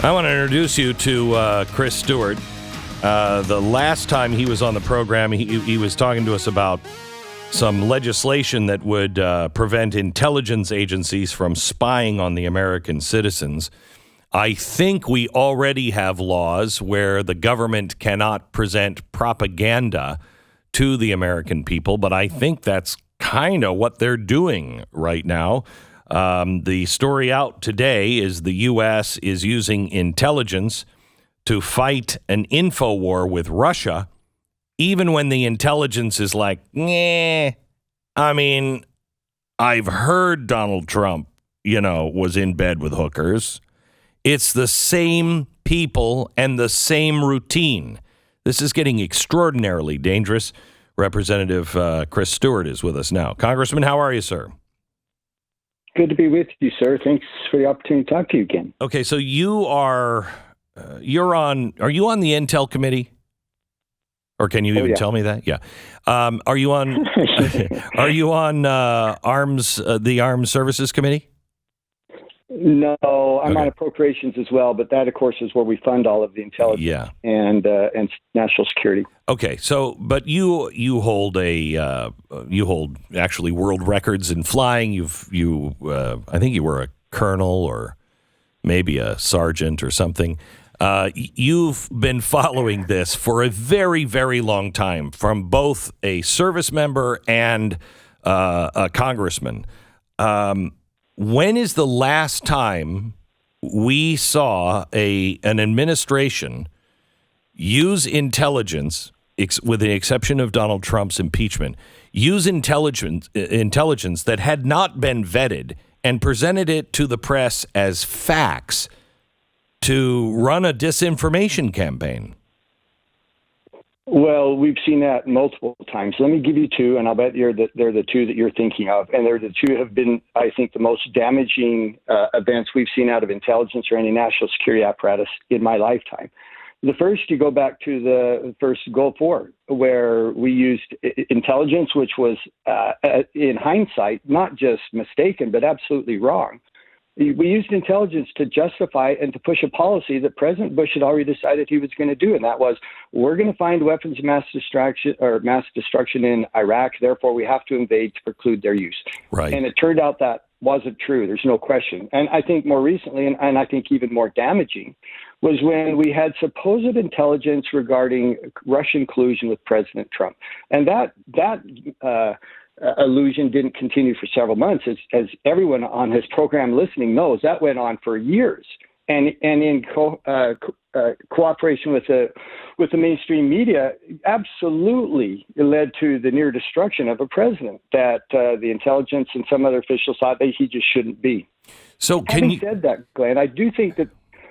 I want to introduce you to Chris Stewart. The last time he was on the program, he was talking to us about some legislation that would prevent intelligence agencies from spying on the American citizens. I think we already have laws where the government cannot present propaganda to the American people, but I think that's kind of what they're doing right now. The story out today is the U.S. is using intelligence to fight an info war with Russia, even when the intelligence is like, nah. I mean, I've heard Donald Trump, was in bed with hookers. It's the same people and the same routine. This is getting extraordinarily dangerous. Representative Chris Stewart is with us now. Congressman, how are you, sir? Good to be with you, sir. Thanks for the opportunity to talk to you again. Okay, so are you on the Intel committee? Or can you even tell me that? Yeah. Are you on the Armed Services Committee? No, I'm on appropriations as well, but that, of course, is where we fund all of the intelligence and national security. Okay, so but you hold actually world records in flying. I think you were a colonel or maybe a sergeant or something. You've been following this for a very, very long time, from both a service member and a congressman. When is the last time we saw an administration use intelligence, with the exception of Donald Trump's impeachment, use intelligence that had not been vetted and presented it to the press as facts to run a disinformation campaign? Well, we've seen that multiple times. Let me give you two, and I'll bet they're the two that you're thinking of. And they're the two have been, I think, the most damaging events we've seen out of intelligence or any national security apparatus in my lifetime. The first, you go back to the first Gulf War, where we used intelligence, which was, in hindsight, not just mistaken, but absolutely wrong. We used intelligence to justify and to push a policy that President Bush had already decided he was going to do, and that was, we're going to find weapons of mass destruction in Iraq, therefore we have to invade to preclude their use. Right. And it turned out that wasn't true. There's no question. And I think more recently, and I think even more damaging, was when we had supposed intelligence regarding Russian collusion with President Trump. And that illusion didn't continue for several months. As everyone on his program listening knows, that went on for years. And in cooperation with the mainstream media, absolutely led to the near destruction of a president that the intelligence and some other officials thought that he just shouldn't be. So Having said that, Glenn, I do think that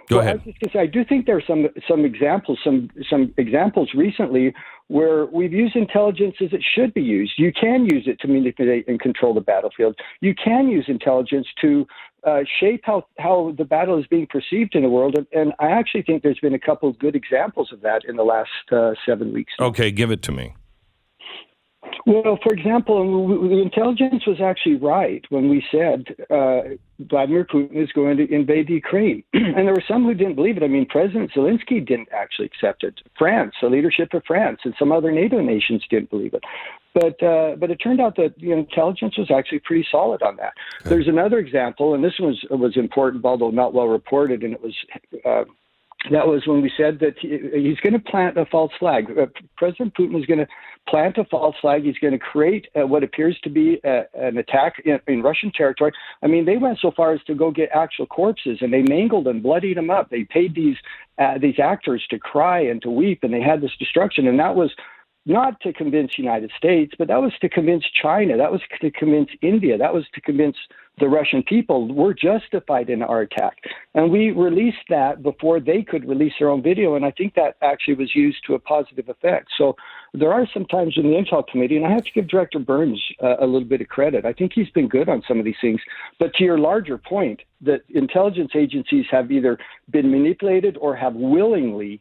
Go ahead. I was just going to say, I do think there are some examples recently where we've used intelligence as it should be used. You can use it to manipulate and control the battlefield. You can use intelligence to shape how the battle is being perceived in the world. And I actually think there's been a couple of good examples of that in the last 7 weeks. Okay, give it to me. Well, for example, the intelligence was actually right when we said Vladimir Putin is going to invade Ukraine. And there were some who didn't believe it. I mean, President Zelensky didn't actually accept it. France, the leadership of France, and some other NATO nations didn't believe it. But it turned out that the intelligence was actually pretty solid on that. Okay. There's another example, and this was important, although not well reported, and it was that was when we said that he's going to plant a false flag. President Putin is going to plant a false flag. He's going to create what appears to be an attack in Russian territory. I mean, they went so far as to go get actual corpses, and they mangled and bloodied them up. They paid these actors to cry and to weep, and they had this destruction. And that was not to convince the United States, but that was to convince China. That was to convince India. That was to convince the Russian people we're justified in our attack. And we released that before they could release their own video, and I think that actually was used to a positive effect. So there are some times in the Intel Committee, and I have to give Director Burns a little bit of credit. I think he's been good on some of these things. But to your larger point, that intelligence agencies have either been manipulated or have willingly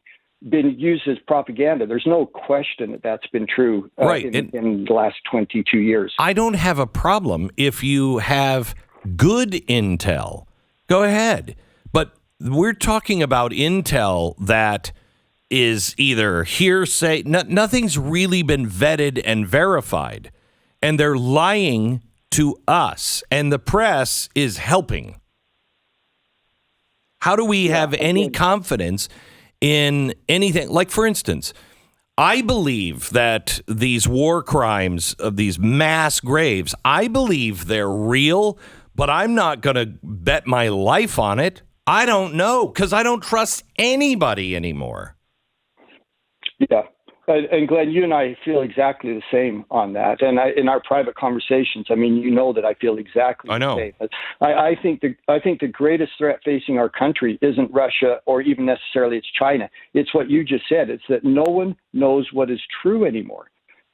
been used as propaganda. There's no question that that's been true in the last 22 years. I don't have a problem if you have good intel. Go ahead. But we're talking about intel that is either hearsay. Nothing's really been vetted and verified, and they're lying to us, and the press is helping. How do we have any confidence in anything? Like, for instance, I believe that these war crimes of these mass graves, I believe they're real, but I'm not going to bet my life on it. I don't know, because I don't trust anybody anymore. Yeah. And Glenn, you and I feel exactly the same on that. And in our private conversations, I mean, you know that I feel exactly the same. I think the greatest threat facing our country isn't Russia or even necessarily it's China. It's what you just said. It's that no one knows what is true anymore.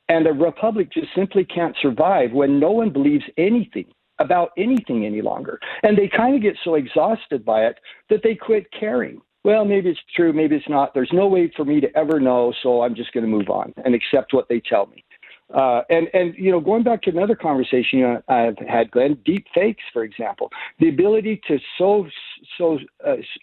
And a republic just simply can't survive when no one believes anything about anything any longer. And they kind of get so exhausted by it that they quit caring. Well, maybe it's true, maybe it's not. There's no way for me to ever know, so I'm just going to move on and accept what they tell me. And you know, going back to another conversation I've had, Glenn, deep fakes, for example, the ability to so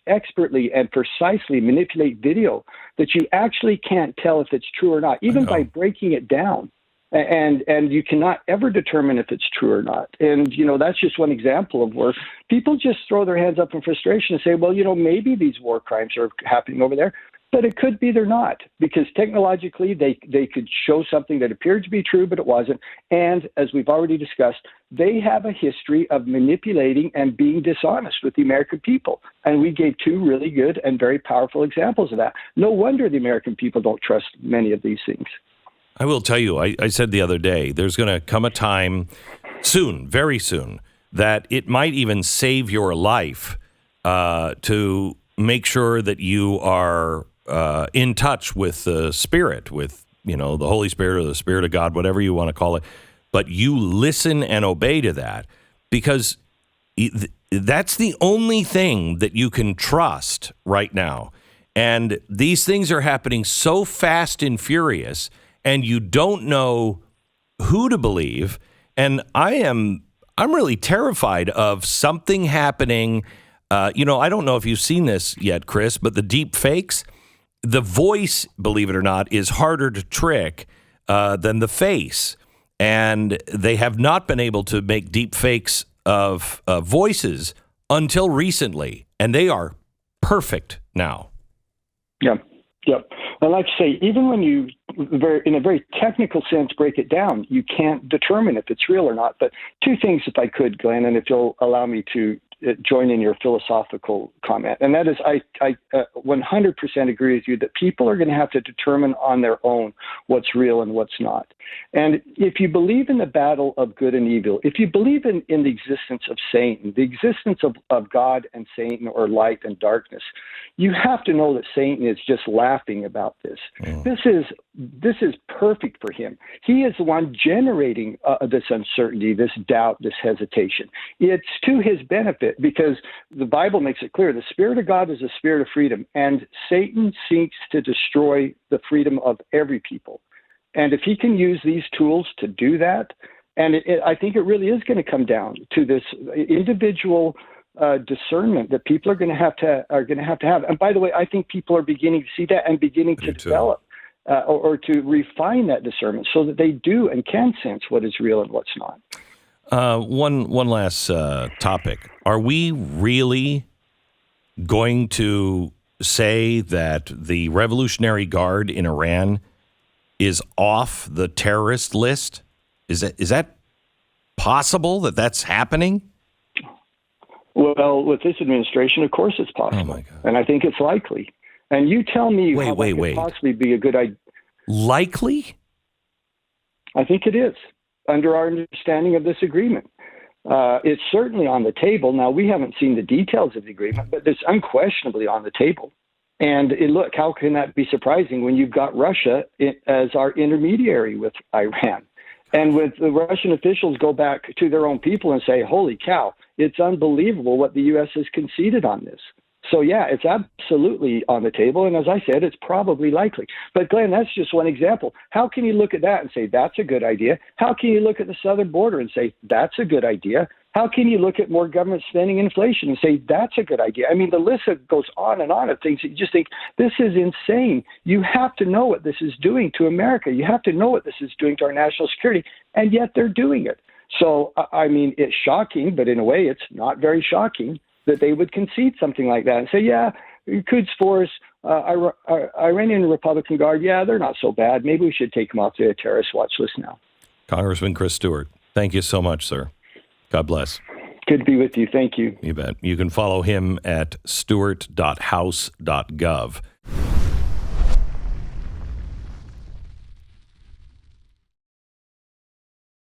expertly and precisely manipulate video that you actually can't tell if it's true or not, even by breaking it down. And you cannot ever determine if it's true or not. And, you know, that's just one example of where people just throw their hands up in frustration and say, well, you know, maybe these war crimes are happening over there, but it could be they're not, because technologically they could show something that appeared to be true, but it wasn't. And as we've already discussed, they have a history of manipulating and being dishonest with the American people. And we gave two really good and very powerful examples of that. No wonder the American people don't trust many of these things. I will tell you, I said the other day, there's going to come a time soon, very soon, that it might even save your life to make sure that you are in touch with the Spirit, with, you know, the Holy Spirit or the Spirit of God, whatever you want to call it. But you listen and obey to that, because that's the only thing that you can trust right now. And these things are happening so fast and furious, and you don't know who to believe. And I'm really terrified of something happening. You know, I don't know if you've seen this yet, Chris, but the deep fakes, the voice, believe it or not, is harder to trick than the face. And they have not been able to make deep fakes of voices until recently. And they are perfect now. Yeah. Yep. And like I say, even when you, in a very technical sense, break it down, you can't determine if it's real or not. But two things, if I could, Glenn, and if you'll allow me to join in your philosophical comment, and that is I 100% agree with you that people are going to have to determine on their own what's real and what's not. And if you believe in the battle of good and evil, if you believe in the existence of Satan, the existence of God and Satan, or light and darkness, you have to know that Satan is just laughing about this. Yeah. This is perfect for him. He is the one generating this uncertainty, this doubt, this hesitation. It's to his benefit, because the Bible makes it clear the Spirit of God is a spirit of freedom, and Satan seeks to destroy the freedom of every people. And if he can use these tools to do that, and I think it really is going to come down to this individual discernment that people are going to have to have. And by the way, I think people are beginning to see that and beginning to develop or to refine that discernment so that they do and can sense what is real and what's not. One last topic. Are we really going to say that the Revolutionary Guard in Iran is off the terrorist list? Is that possible, that that's happening? Well, with this administration, of course it's possible. Oh my God. And I think it's likely. And you tell me how that could possibly be a good idea. Likely? I think it is, under our understanding of this agreement. It's certainly on the table. Now, we haven't seen the details of the agreement, but it's unquestionably on the table. And look, how can that be surprising when you've got Russia as our intermediary with Iran? And with the Russian officials go back to their own people and say, holy cow, it's unbelievable what the U.S. has conceded on this. So, yeah, it's absolutely on the table. And as I said, it's probably likely. But, Glenn, that's just one example. How can you look at that and say that's a good idea? How can you look at the southern border and say that's a good idea? How can you look at more government spending and inflation and say that's a good idea? I mean, the list goes on and on of things that you just think, this is insane. You have to know what this is doing to America. You have to know what this is doing to our national security, and yet they're doing it. So, I mean, it's shocking, but in a way it's not very shocking that they would concede something like that and say, yeah, Quds Force, Iranian Republican Guard, yeah, they're not so bad. Maybe we should take them off the terrorist watch list now. Congressman Chris Stewart, thank you so much, sir. God bless. Good to be with you. Thank you. You bet. You can follow him at stewart.house.gov.